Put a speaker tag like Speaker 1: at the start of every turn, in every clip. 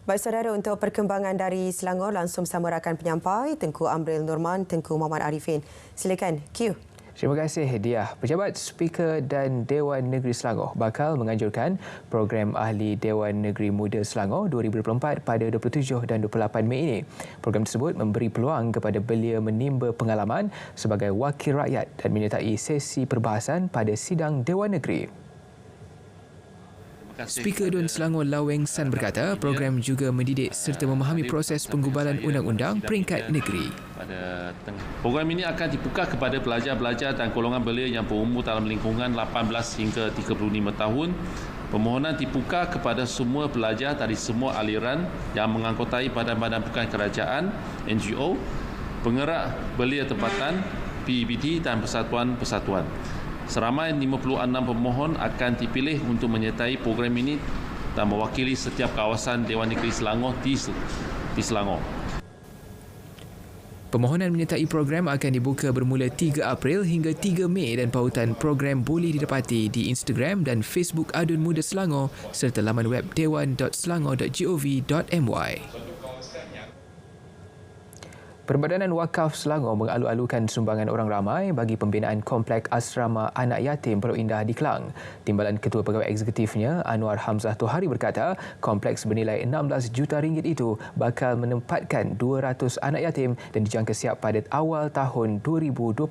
Speaker 1: Baik saudara, untuk perkembangan dari Selangor langsung bersama rakan penyampai Tengku Amril Norman, Tengku Muhammad Arifin. Silakan, Q.
Speaker 2: Terima kasih, Diah. Pejabat Speaker dan Dewan Negeri Selangor bakal menganjurkan program Ahli Dewan Negeri Muda Selangor 2024 pada 27 dan 28 Mei ini. Program tersebut memberi peluang kepada belia menimba pengalaman sebagai wakil rakyat dan menyertai sesi perbahasan pada sidang Dewan Negeri. Speaker Dewan Selangor Laweng San berkata program juga mendidik serta memahami proses penggubalan undang-undang peringkat negeri.
Speaker 3: Program ini akan dibuka kepada pelajar-pelajar dan golongan belia yang berumur dalam lingkungan 18 hingga 35 tahun. Permohonan dibuka kepada semua pelajar dari semua aliran yang menganggotai badan-badan bukan kerajaan, NGO, penggerak belia tempatan, PEBD dan persatuan-persatuan. Seramai 56 pemohon akan dipilih untuk menyertai program ini dan mewakili setiap kawasan Dewan Negeri Selangor di Selangor.
Speaker 2: Permohonan menyertai program akan dibuka bermula 3 April hingga 3 Mei dan pautan program boleh didapati di Instagram dan Facebook Adun Muda Selangor serta laman web dewan.selangor.gov.my. Perbadanan Wakaf Selangor mengalu-alukan sumbangan orang ramai bagi pembinaan komplek asrama anak yatim Pulau Indah di Kelang. Timbalan Ketua Pegawai Eksekutifnya Anwar Hamzah Tohari berkata, kompleks bernilai 16 juta ringgit itu bakal menempatkan 200 anak yatim dan dijangka siap pada awal tahun 2026.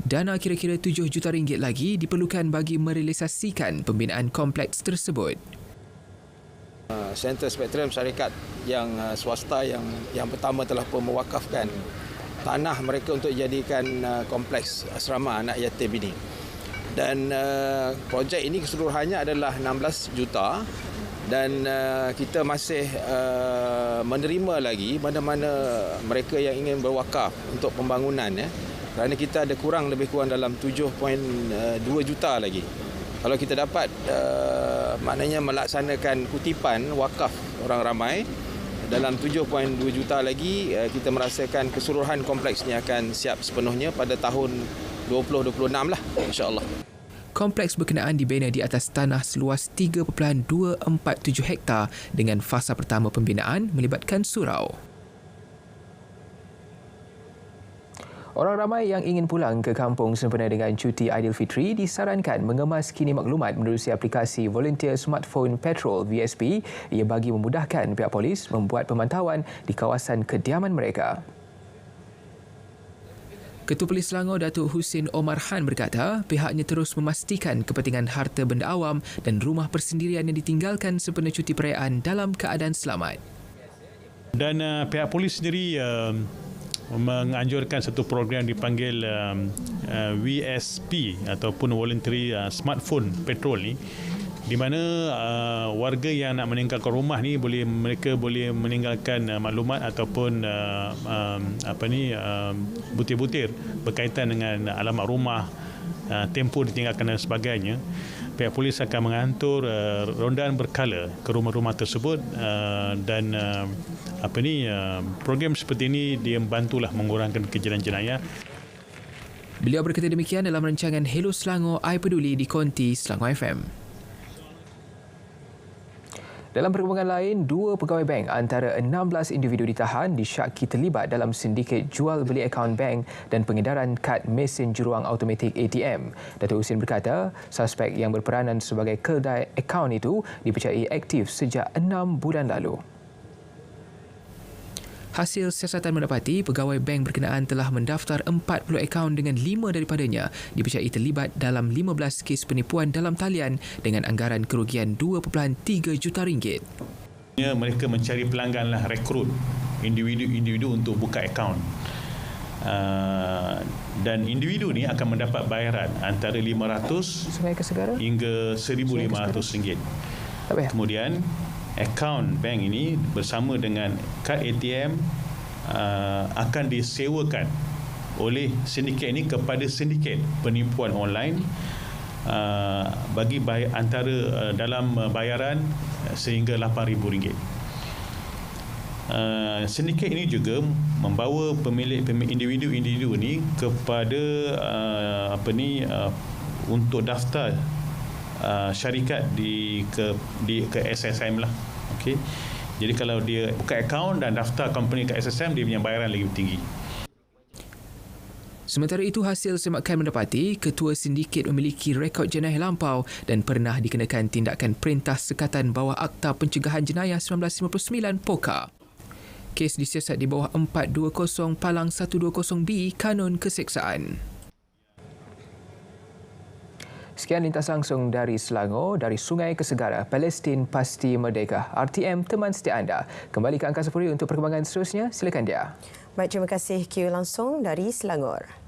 Speaker 2: Dana kira-kira 7 juta ringgit lagi diperlukan bagi merealisasikan pembinaan kompleks tersebut.
Speaker 4: Center Spektrum syarikat yang swasta yang pertama telah pun mewakafkan tanah mereka untuk dijadikan kompleks asrama anak yatim ini. Dan projek ini keseluruhannya adalah 16 juta dan kita masih menerima lagi mana-mana mereka yang ingin berwakaf untuk pembangunan kerana kita ada lebih kurang dalam 7.2 juta lagi. Kalau kita dapat maknanya melaksanakan kutipan wakaf orang ramai dalam 7.2 juta lagi, kita merasakan keseluruhan kompleks ini akan siap sepenuhnya pada tahun 2026 lah, insya-Allah.
Speaker 2: Kompleks berkenaan dibina di atas tanah seluas 3.247 hektar dengan fasa pertama pembinaan melibatkan surau. Orang ramai yang ingin pulang ke kampung sempena dengan cuti Aidilfitri disarankan mengemas kini maklumat menerusi aplikasi Volunteer Smartphone Patrol VSP ia bagi memudahkan pihak polis membuat pemantauan di kawasan kediaman mereka. Ketua Polis Selangor Datuk Husin Omar Han berkata pihaknya terus memastikan kepentingan harta benda awam dan rumah persendirian yang ditinggalkan sempena cuti perayaan dalam keadaan selamat.
Speaker 5: Dan pihak polis sendiri menganjurkan satu program dipanggil VSP ataupun Voluntary Smartphone Patrol ni, di mana warga yang nak meninggalkan rumah ni mereka boleh meninggalkan maklumat ataupun butir-butir berkaitan dengan alamat rumah, tempoh ditinggalkan dan sebagainya. Pihak polis akan mengatur rondaan berkala ke rumah-rumah tersebut dan program seperti ini dia membantulah mengurangkan kejadian jenayah.
Speaker 2: Beliau berkata demikian dalam rancangan Hello Selangor I Peduli di Konti Selangor FM. Dalam perkembangan lain, 2 pegawai bank antara 16 individu ditahan disyaki terlibat dalam sindiket jual beli akaun bank dan pengedaran kad mesin juruang automatik ATM. Datuk Husin berkata, suspek yang berperanan sebagai keldai akaun itu dipercayai aktif sejak 6 bulan lalu. Hasil siasatan mendapati pegawai bank berkenaan telah mendaftar 40 akaun dengan 5 daripadanya dipercayai terlibat dalam 15 kes penipuan dalam talian dengan anggaran kerugian 2.3 juta ringgit.
Speaker 5: Mereka mencari pelangganlah, rekrut individu-individu untuk buka akaun. Dan individu ni akan mendapat bayaran antara 500 hingga 1,500 ringgit. Kemudian akaun bank ini bersama dengan kad ATM akan disewakan oleh sindiket ini kepada sindiket penipuan online bagi antara dalam bayaran sehingga RM8,000. Sindiket ini juga membawa pemilik individu-individu ini kepada untuk daftar syarikat ke SSM lah. Okey. Jadi kalau dia buka akaun dan daftar company ke SSM, dia punya bayaran lagi tinggi.
Speaker 2: Sementara itu, hasil semakan mendapati ketua sindiket memiliki rekod jenayah lampau dan pernah dikenakan tindakan Perintah Sekatan bawah Akta Pencegahan Jenayah 1959 (POKA). Kes disiasat di bawah 420-120B Kanun Keseksaan. Sekian lintas langsung dari Selangor, dari Sungai ke Segara, Palestin pasti merdeka. RTM teman setia anda. Kembali ke Angkasa Puri untuk perkembangan seterusnya. Silakan dia.
Speaker 1: Baik, terima kasih Q langsung dari Selangor.